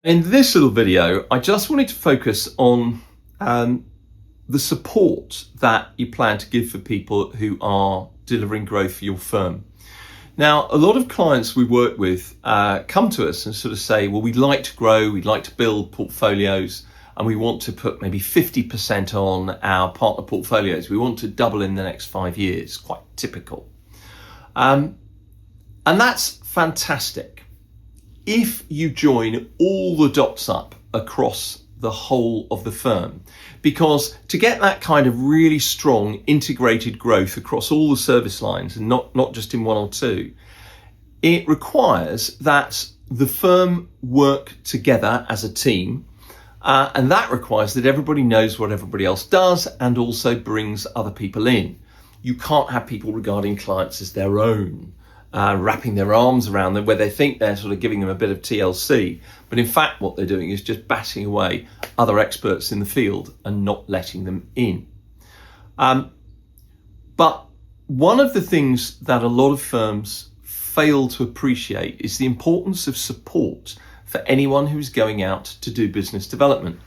In this little video, I just wanted to focus on the support that you plan to give for people who are delivering growth for your firm. Now, a lot of clients we work with come to us and sort of say, well, we'd like to grow, we'd like to build portfolios, and we want to put maybe 50% on our partner portfolios. We want to double in the next 5 years, quite typical. And that's fantastic if you join all the dots up across the whole of the firm, because to get that kind of really strong integrated growth across all the service lines and not just in one or two, it requires that the firm work together as a team, and that requires that everybody knows what everybody else does and also brings other people in. You can't have people regarding clients as their own, wrapping their arms around them, where they think they're sort of giving them a bit of TLC, but in fact what they're doing is just batting away other experts in the field and not letting them in. But one of the things that a lot of firms fail to appreciate is the importance of support for anyone who's going out to do business development.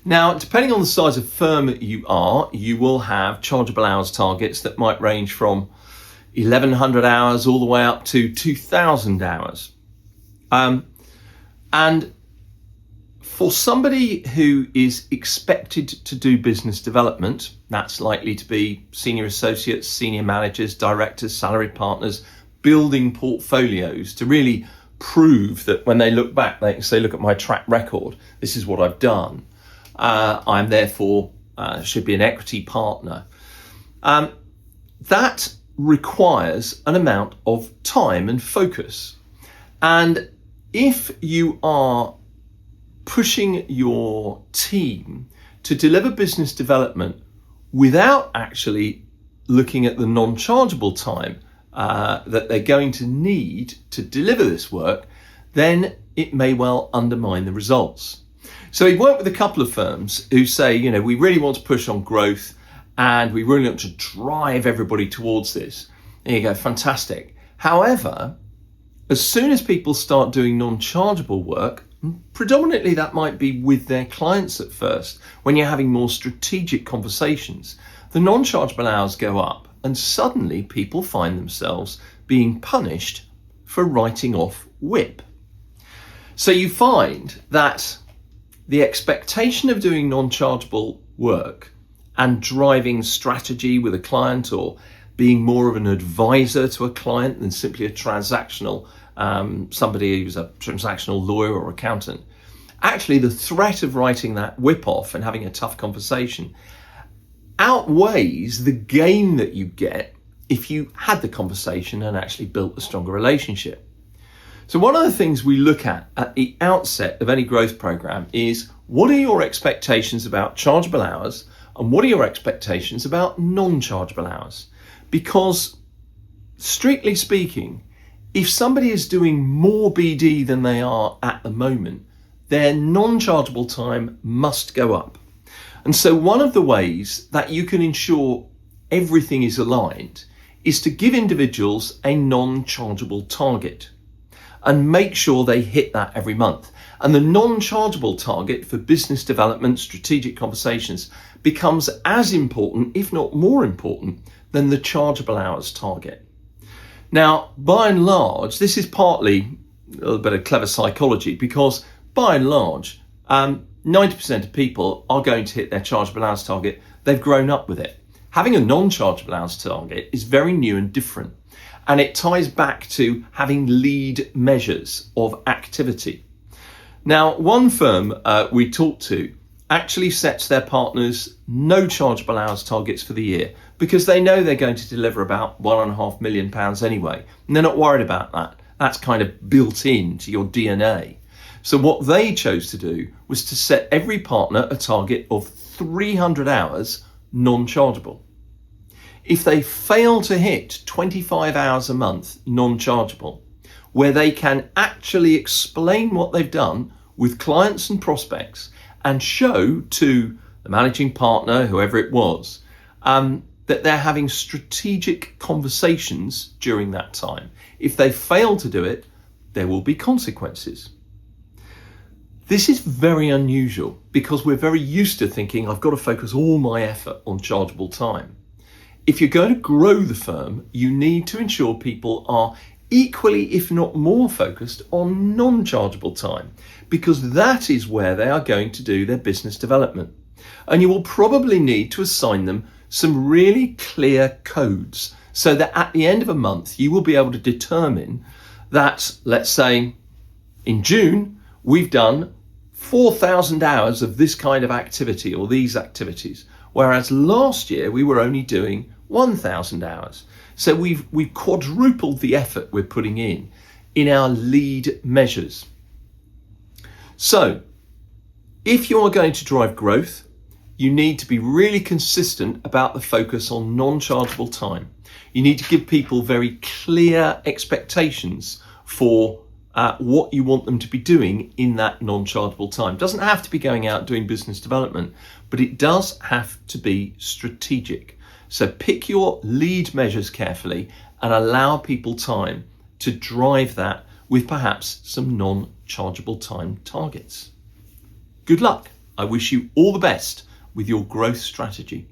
Now, depending on the size of firm you are, you will have chargeable hours targets that might range from 1,100 hours all the way up to 2,000 hours. And for somebody who is expected to do business development, that's likely to be senior associates, senior managers, directors, salaried partners, building portfolios to really prove that when they look back, they can say, look at my track record, this is what I've done. I'm therefore should be an equity partner. That requires an amount of time and focus. And if you are pushing your team to deliver business development without actually looking at the non-chargeable time that they're going to need to deliver this work, then it may well undermine the results. So we work with a couple of firms who say, we really want to push on growth and we really want to drive everybody towards this. There you go, fantastic. However, as soon as people start doing non-chargeable work, predominantly that might be with their clients at first, when you're having more strategic conversations, the non-chargeable hours go up and suddenly people find themselves being punished for writing off WIP. So you find that the expectation of doing non-chargeable work and driving strategy with a client, or being more of an advisor to a client than simply a transactional, somebody who's a transactional lawyer or accountant, actually the threat of writing that WIP off and having a tough conversation outweighs the gain that you get if you had the conversation and actually built a stronger relationship. So one of the things we look at the outset of any growth program is, what are your expectations about chargeable hours and what are your expectations about non-chargeable hours? Because strictly speaking, if somebody is doing more BD than they are at the moment, their non-chargeable time must go up. And so one of the ways that you can ensure everything is aligned is to give individuals a non-chargeable target and make sure they hit that every month. And the non-chargeable target for business development, strategic conversations, becomes as important, if not more important, than the chargeable hours target. Now, by and large, this is partly a little bit of clever psychology, because by and large, 90% of people are going to hit their chargeable hours target. They've grown up with it. Having a non-chargeable hours target is very new and different. And it ties back to having lead measures of activity. Now, one firm we talked to actually sets their partners no chargeable hours targets for the year, because they know they're going to deliver about £1.5 million anyway. And they're not worried about that. That's kind of built into your DNA. So what they chose to do was to set every partner a target of 300 hours non-chargeable. If they fail to hit 25 hours a month non-chargeable, where they can actually explain what they've done with clients and prospects and show to the managing partner, whoever it was, that they're having strategic conversations during that time. If they fail to do it, there will be consequences. This is very unusual because we're very used to thinking I've got to focus all my effort on chargeable time. If you're going to grow the firm, you need to ensure people are equally, if not more, focused on non-chargeable time, because that is where they are going to do their business development. And you will probably need to assign them some really clear codes so that at the end of a month, you will be able to determine that, let's say, in June, we've done 4,000 hours of this kind of activity or these activities, whereas last year we were only doing 1,000 hours. So we've quadrupled the effort we're putting in our lead measures. So if you are going to drive growth, you need to be really consistent about the focus on non-chargeable time. You need to give people very clear expectations for what you want them to be doing in that non-chargeable time. It doesn't have to be going out doing business development, but it does have to be strategic. So pick your lead measures carefully and allow people time to drive that with perhaps some non-chargeable time targets. Good luck. I wish you all the best with your growth strategy.